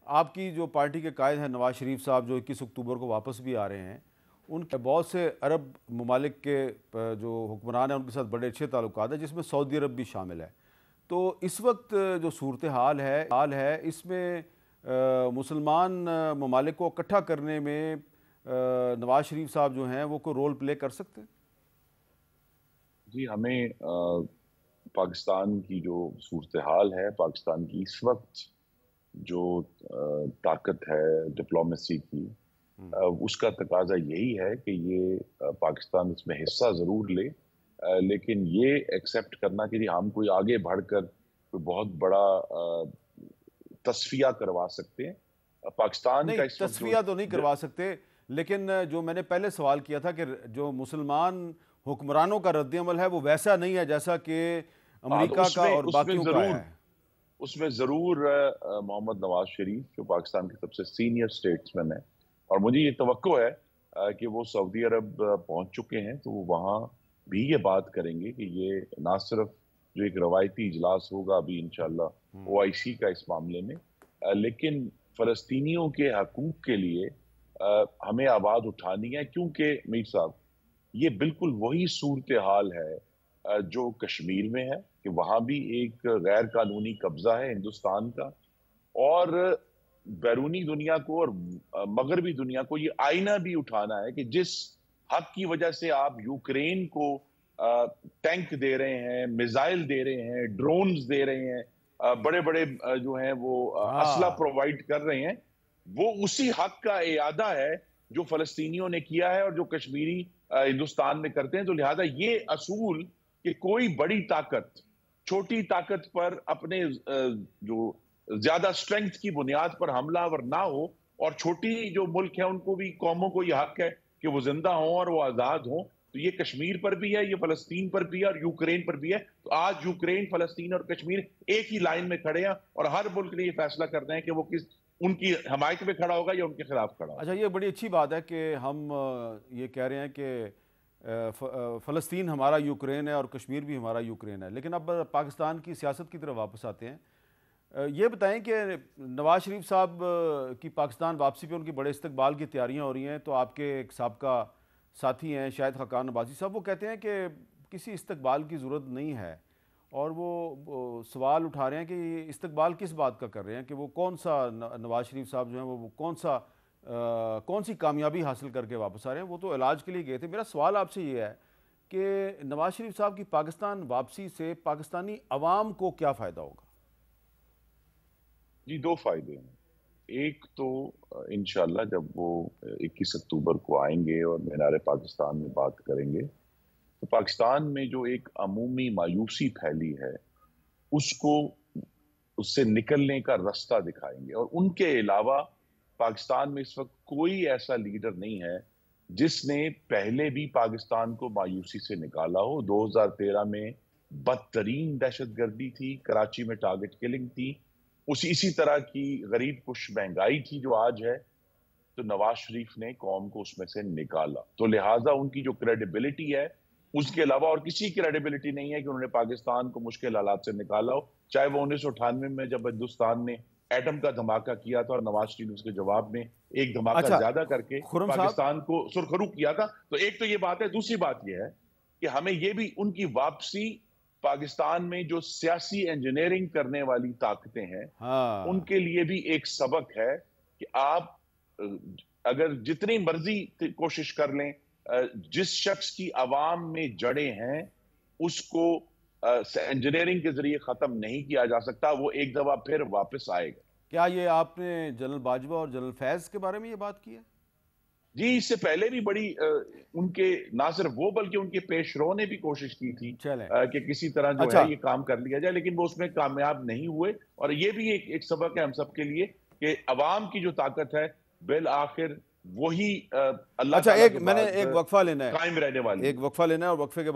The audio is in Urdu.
آپ کی جو پارٹی کے قائد ہیں نواز شریف صاحب، جو 21 اکتوبر کو واپس بھی آ رہے ہیں، ان کے بہت سے عرب ممالک کے جو حکمران ہیں ان کے ساتھ بڑے اچھے تعلقات ہیں، جس میں سعودی عرب بھی شامل ہے۔ تو اس وقت جو صورتحال ہے اس میں مسلمان ممالک کو اکٹھا کرنے میں نواز شریف صاحب جو ہیں وہ کوئی رول پلے کر سکتے ہیں؟ جی ہمیں پاکستان کی جو صورتحال ہے، پاکستان کی اس وقت جو طاقت ہے ڈپلومیسی کی، اس کا تقاضا یہی ہے کہ یہ پاکستان اس میں حصہ ضرور لے، لیکن یہ ایکسیپٹ کرنا کہ ہم کوئی آگے بڑھ کر کوئی بہت بڑا تصفیہ کروا سکتے ہیں پاکستان نہیں، کا اس وقت جو تصفیہ تو نہیں کروا سکتے، لیکن جو میں نے پہلے سوال کیا تھا کہ جو مسلمان حکمرانوں کا رد عمل ہے وہ ویسا نہیں ہے جیسا کہ ہاں تو امریکہ کا اور اس میں باقیوں کا ضرور آیا ہے۔ محمد نواز شریف جو پاکستان کے سب سے سینئر سٹیٹسمین ہے، اور مجھے یہ توقع ہے کہ وہ سعودی عرب پہنچ چکے ہیں، تو وہ وہاں بھی یہ بات کریں گے کہ یہ نہ صرف جو ایک روایتی اجلاس ہوگا ابھی انشاءاللہ OIC کا اس معاملے میں، لیکن فلسطینیوں کے حقوق کے لیے ہمیں آواز اٹھانی ہے، کیونکہ میر صاحب یہ بالکل وہی صورتحال ہے جو کشمیر میں ہے، کہ وہاں بھی ایک غیر قانونی قبضہ ہے ہندوستان کا، اور بیرونی دنیا کو اور مغربی دنیا کو یہ آئینہ بھی اٹھانا ہے کہ جس حق کی وجہ سے آپ یوکرین کو ٹینک دے رہے ہیں، میزائل دے رہے ہیں، ڈرونز دے رہے ہیں، بڑے بڑے جو ہیں وہ اسلحہ ہاں، پرووائڈ کر رہے ہیں، وہ اسی حق کا اعادہ ہے جو فلسطینیوں نے کیا ہے اور جو کشمیری ہندوستان میں کرتے ہیں۔ تو لہذا یہ اصول کہ کوئی بڑی طاقت چھوٹی طاقت پر اپنے جو زیادہ سٹرنگتھ کی بنیاد پر حملہ آور نہ ہو، اور چھوٹی جو ملک ہے ان کو بھی، قوموں کو یہ حق ہے کہ وہ زندہ ہوں اور وہ آزاد ہوں، تو یہ کشمیر پر بھی ہے، یہ فلسطین پر بھی ہے اور یوکرین پر بھی ہے۔ تو آج یوکرین، فلسطین اور کشمیر ایک ہی لائن میں کھڑے ہیں، اور ہر ملک نے یہ فیصلہ کرنا ہے کہ وہ ان کی حمایت میں کھڑا ہوگا یا ان کے خلاف کھڑا اچھا، ہوگا۔ یہ بڑی اچھی بات ہے کہ ہم یہ کہہ رہے ہیں کہ فلسطین ہمارا یوکرین ہے اور کشمیر بھی ہمارا یوکرین ہے، لیکن اب پاکستان کی سیاست کی طرف واپس آتے ہیں۔ یہ بتائیں کہ نواز شریف صاحب کی پاکستان واپسی پہ ان کی بڑے استقبال کی تیاریاں ہو رہی ہیں، تو آپ کے ایک سابقہ ساتھی ہیں شاہد خاقان عباسی صاحب، وہ کہتے ہیں کہ کسی استقبال کی ضرورت نہیں ہے، اور وہ سوال اٹھا رہے ہیں کہ یہ استقبال کس بات کا کر رہے ہیں، کہ وہ کون سا نواز شریف صاحب جو ہیں وہ کون سی کامیابی حاصل کر کے واپس آ رہے ہیں، وہ تو علاج کے لیے گئے تھے۔ میرا سوال آپ سے یہ ہے کہ نواز شریف صاحب کی پاکستان واپسی سے پاکستانی عوام کو کیا فائدہ ہوگا؟ جی دو فائدے ہیں۔ ایک تو انشاءاللہ جب وہ 21 اکتوبر کو آئیں گے اور مینار پاکستان میں بات کریں گے، تو پاکستان میں جو ایک عمومی مایوسی پھیلی ہے اس کو، اس سے نکلنے کا راستہ دکھائیں گے۔ اور ان کے علاوہ پاکستان میں اس وقت کوئی ایسا لیڈر نہیں ہے جس نے پہلے بھی پاکستان کو مایوسی سے نکالا ہو۔ 2013 میں بدترین دہشت گردی تھی، کراچی میں ٹارگٹ کلنگ تھی، اسی طرح کی غریب کش مہنگائی تھی جو آج ہے، تو نواز شریف نے قوم کو اس میں سے نکالا۔ تو لہٰذا ان کی جو کریڈیبلٹی ہے، اس کے علاوہ اور کسی کی کریڈیبلٹی نہیں ہے کہ انہوں نے پاکستان کو مشکل حالات سے نکالا ہو۔ چاہے وہ 1998 میں جب ہندوستان نے ایٹم کا دھماکہ کیا تھا اور نواز شریف اس کے جواب میں ایک دھماکہ اچھا زیادہ کر کے خرم صاحب، پاکستان کو سرخرو کیا تھا، تو ایک تو یہ بات ہے۔ دوسری بات یہ ہے کہ ہمیں یہ بھی ان کی واپسی، پاکستان میں جو سیاسی انجینئرنگ کرنے والی طاقتیں ہیں ہاں، ان کے لیے بھی ایک سبق ہے کہ آپ اگر جتنی مرضی کوشش کر لیں، جس شخص کی عوام میں جڑیں ہیں اس کو انجینئرنگ کے ذریعے ختم نہیں کیا جا سکتا، وہ ایک دفعہ پھر واپس آئے گا۔ کیا یہ آپ نے جنرل باجوہ اور جنرل فیض کے بارے میں یہ بات کی ہے؟ جی اس سے پہلے بھی بڑی ان کے نہ صرف وہ بلکہ ان کے پیش رو نے بھی کوشش کی تھی چلیں، کہ کسی طرح جو ہے اچھا، یہ کام کر لیا جائے، لیکن وہ اس میں کامیاب نہیں ہوئے۔ اور یہ بھی ایک سبق ہے ہم سب کے لیے کہ عوام کی جو طاقت ہے بالآخر وہی اللہ اچھا، تعالیٰ کے میں نے بعد ایک وقفہ لینا ہے، قائم رہنے والی ہے۔ اور وقفے کے